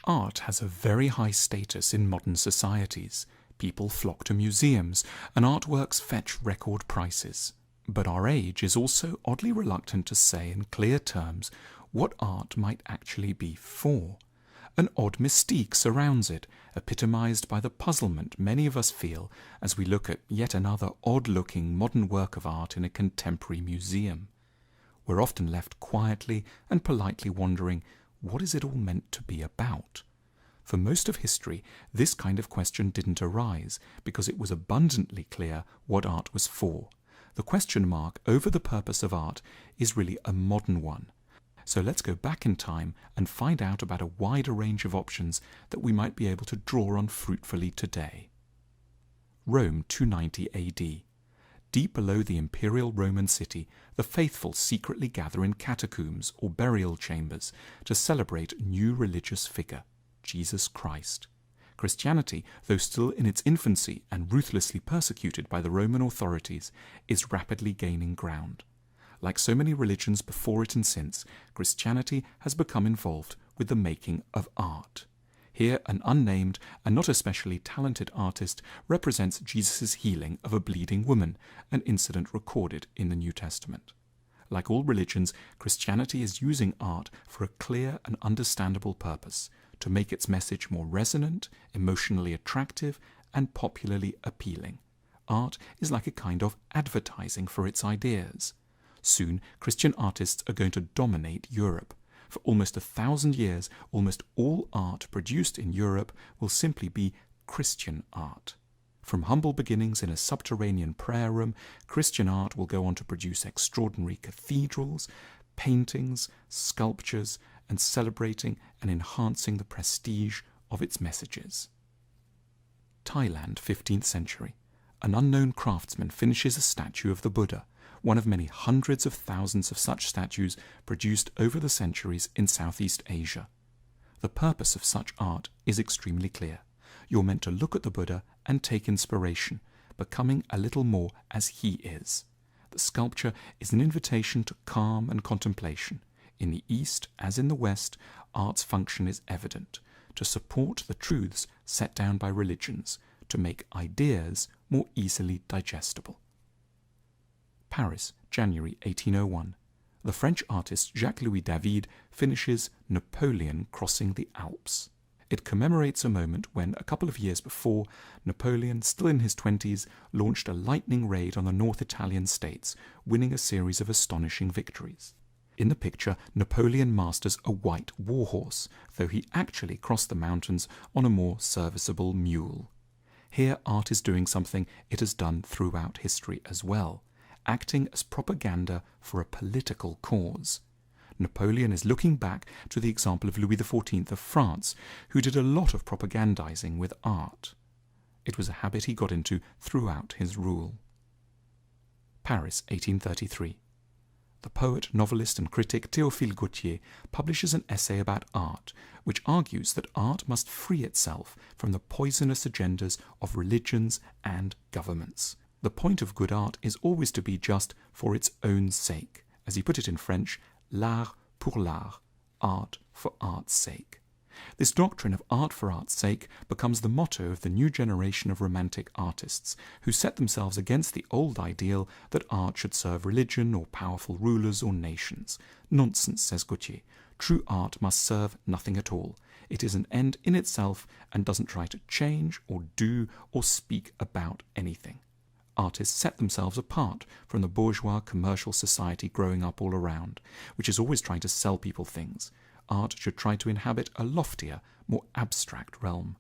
Art has a very high status in modern societies. People flock to museums, and artworks fetch record prices. But our age is also oddly reluctant to say in clear terms what art might actually be for. An odd mystique surrounds it, epitomized by the puzzlement many of us feel as we look at yet another odd-looking modern work of art in a contemporary museum. We're often left quietly and politely wondering, what is it all meant to be about? For most of history, this kind of question didn't arise because it was abundantly clear what art was for. The question mark over the purpose of art is really a modern one. So let's go back in time and find out about a wider range of options that we might be able to draw on fruitfully today. Rome 290 AD. Deep below the imperial Roman city, the faithful secretly gather in catacombs or burial chambers to celebrate a new religious figure, Jesus Christ. Christianity, though still in its infancy and ruthlessly persecuted by the Roman authorities, is rapidly gaining ground. Like so many religions before it and since, Christianity has become involved with the making of art. Here, an unnamed and not especially talented artist represents Jesus' healing of a bleeding woman, an incident recorded in the New Testament. Like all religions, Christianity is using art for a clear and understandable purpose, to make its message more resonant, emotionally attractive, and popularly appealing. Art is like a kind of advertising for its ideas. Soon, Christian artists are going to dominate Europe. For almost 1,000 years, almost all art produced in Europe will simply be Christian art. From humble beginnings in a subterranean prayer room, Christian art will go on to produce extraordinary cathedrals, paintings, sculptures, and celebrating and enhancing the prestige of its messages. Thailand, 15th century. An unknown craftsman finishes a statue of the Buddha, one of many hundreds of thousands of such statues produced over the centuries in Southeast Asia. The purpose of such art is extremely clear. You're meant to look at the Buddha and take inspiration, becoming a little more as he is. The sculpture is an invitation to calm and contemplation. In the East, as in the West, art's function is evident, to support the truths set down by religions, to make ideas more easily digestible. Paris, January 1801. The French artist Jacques-Louis David finishes Napoleon Crossing the Alps. It commemorates a moment when, a couple of years before, Napoleon, still in his 20s, launched a lightning raid on the North Italian states, winning a series of astonishing victories. In the picture, Napoleon masters a white warhorse, though he actually crossed the mountains on a more serviceable mule. Here art is doing something it has done throughout history as well, acting as propaganda for a political cause. Napoleon is looking back to the example of Louis XIV of France, who did a lot of propagandizing with art. It was a habit he got into throughout his rule. Paris, 1833. The poet, novelist and critic Théophile Gautier publishes an essay about art, which argues that art must free itself from the poisonous agendas of religions and governments. The point of good art is always to be just for its own sake. As he put it in French, l'art pour l'art, art for art's sake. This doctrine of art for art's sake becomes the motto of the new generation of romantic artists, who set themselves against the old ideal that art should serve religion or powerful rulers or nations. Nonsense, says Gautier. True art must serve nothing at all. It is an end in itself and doesn't try to change or do or speak about anything. Artists set themselves apart from the bourgeois commercial society growing up all around, which is always trying to sell people things. Art should try to inhabit a loftier, more abstract realm.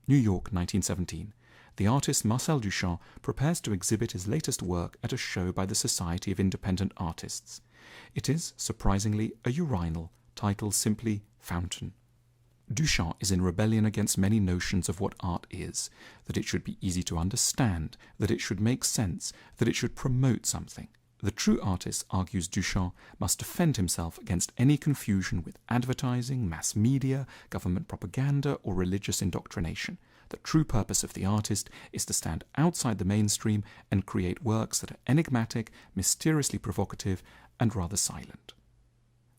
New York, 1917. The artist Marcel Duchamp prepares to exhibit his latest work at a show by the Society of Independent Artists. It is, surprisingly, a urinal, titled simply Fountain. Duchamp is in rebellion against many notions of what art is, that it should be easy to understand, that it should make sense, that it should promote something. The true artist, argues Duchamp, must defend himself against any confusion with advertising, mass media, government propaganda, or religious indoctrination. The true purpose of the artist is to stand outside the mainstream and create works that are enigmatic, mysteriously provocative, and rather silent.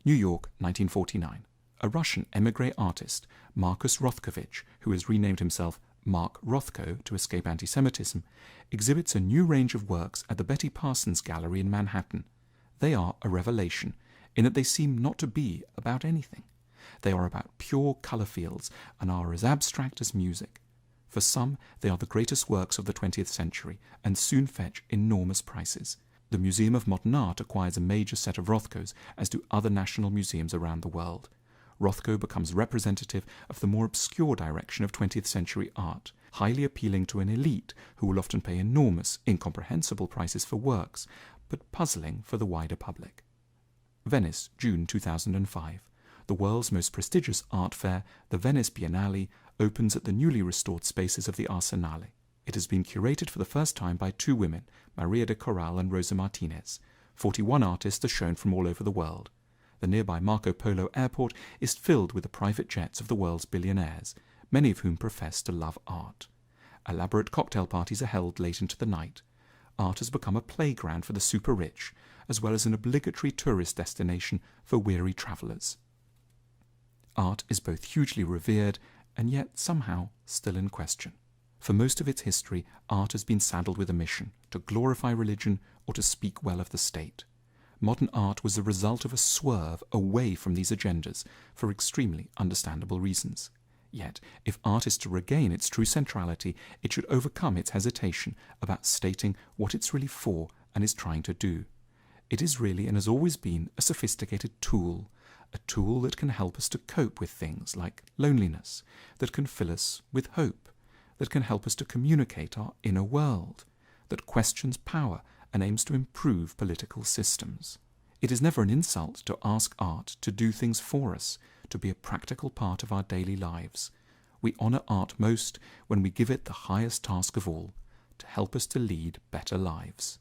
New York, 1949. a Russian émigré artist, Markus Rothkovich, who has renamed himself Mark Rothko to escape anti-Semitism, exhibits a new range of works at the Betty Parsons Gallery in Manhattan. They are a revelation, in that they seem not to be about anything. They are about pure colour fields and are as abstract as music. For some, they are the greatest works of the 20th century and soon fetch enormous prices. The Museum of Modern Art acquires a major set of Rothkos, as do other national museums around the world. Rothko becomes representative of the more obscure direction of 20th century art, highly appealing to an elite who will often pay enormous, incomprehensible prices for works, but puzzling for the wider public. Venice, June 2005. The world's most prestigious art fair, the Venice Biennale, opens at the newly restored spaces of the Arsenale. It has been curated for the first time by two women, Maria de Corral and Rosa Martinez. 41 artists are shown from all over the world. The nearby Marco Polo airport is filled with the private jets of the world's billionaires, many of whom profess to love art. Elaborate cocktail parties are held late into the night. Art has become a playground for the super-rich, as well as an obligatory tourist destination for weary travellers. Art is both hugely revered and yet somehow still in question. For most of its history, art has been saddled with a mission, to glorify religion or to speak well of the state. Modern art was the result of a swerve away from these agendas for extremely understandable reasons. Yet, if art is to regain its true centrality, it should overcome its hesitation about stating what it's really for and is trying to do. It is really and has always been a sophisticated tool, a tool that can help us to cope with things like loneliness, that can fill us with hope, that can help us to communicate our inner world, that questions power and aims to improve political systems. It is never an insult to ask art to do things for us, to be a practical part of our daily lives. We honour art most when we give it the highest task of all, to help us to lead better lives.